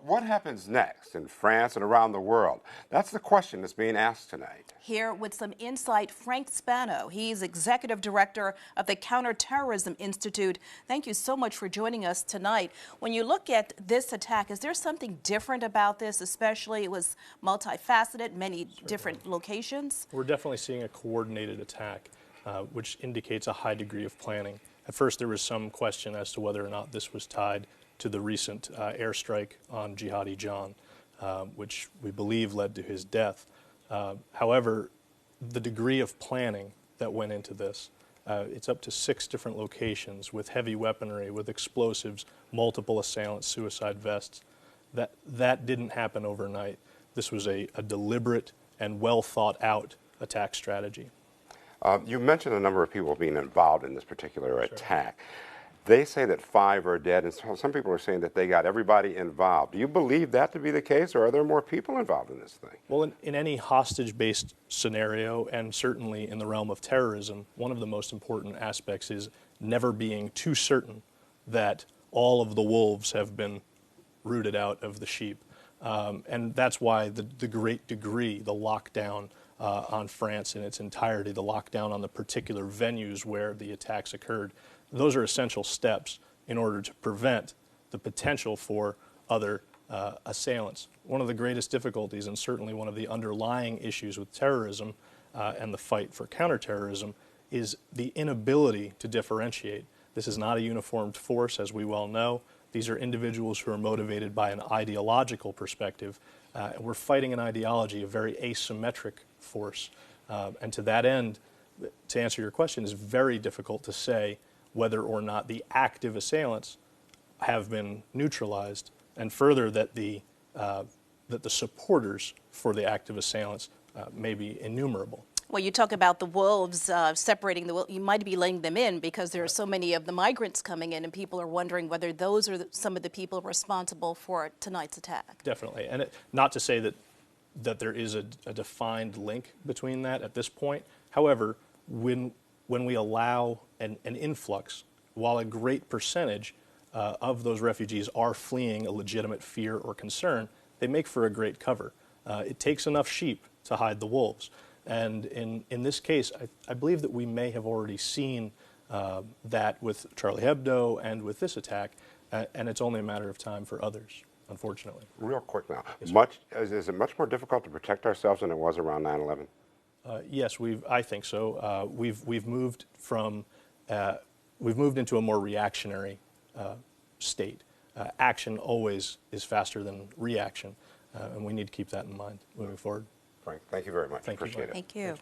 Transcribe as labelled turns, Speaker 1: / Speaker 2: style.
Speaker 1: what happens next in France and around the world? That's the question that's being asked tonight.
Speaker 2: Here with some insight, Frank Spano. He's Executive Director of the Counterterrorism Institute. Thank you so much for joining us tonight. When you look at this attack, is there something different about this, especially it was multifaceted, many different locations?
Speaker 3: We're definitely seeing a coordinated attack, which indicates a high degree of planning. At first, there was some question as to whether or not this was tied to the recent airstrike on Jihadi John, which we believe led to his death. However, the degree of planning that went into this, it's up to 6 different locations with heavy weaponry, with explosives, multiple assailants, suicide vests. That didn't happen overnight. This was a deliberate and well thought out attack strategy.
Speaker 1: You mentioned a number of people being involved in this particular attack. They say that 5 are dead, and some people are saying that they got everybody involved. Do you believe that to be the case, or are there more people involved in this thing?
Speaker 3: Well, in any hostage-based scenario, and certainly in the realm of terrorism, one of the most important aspects is never being too certain that all of the wolves have been rooted out of the sheep. And that's why the great degree, the lockdown on France in its entirety, the lockdown on the particular venues where the attacks occurred, those are essential steps in order to prevent the potential for other assailants. One of the greatest difficulties, and certainly one of the underlying issues with terrorism and the fight for counterterrorism, is the inability to differentiate. This is not a uniformed force, as we well know. These are individuals who are motivated by an ideological perspective, and we're fighting an ideology, a very asymmetric force. And to that end, to answer your question, it's very difficult to say whether or not the active assailants have been neutralized, and further that the supporters for the active assailants may be innumerable.
Speaker 2: Well, you talk about the wolves, separating the wolves. You might be letting them in because there are so many of the migrants coming in, and people are wondering whether those are some of the people responsible for tonight's attack.
Speaker 3: Definitely, and not to say that there is a defined link between that at this point. However, when we allow an influx, while a great percentage of those refugees are fleeing a legitimate fear or concern, they make for a great cover. It takes enough sheep to hide the wolves. And in this case, I believe that we may have already seen that with Charlie Hebdo and with this attack, and it's only a matter of time for others, unfortunately.
Speaker 1: Real quick now, is it much more difficult to protect ourselves than it was around 9/11?
Speaker 3: Yes, I think so. We've moved into a more reactionary state. Action always is faster than reaction, and we need to keep that in mind moving forward.
Speaker 1: Frank, thank you very much.
Speaker 3: Appreciate it.
Speaker 2: Thank you.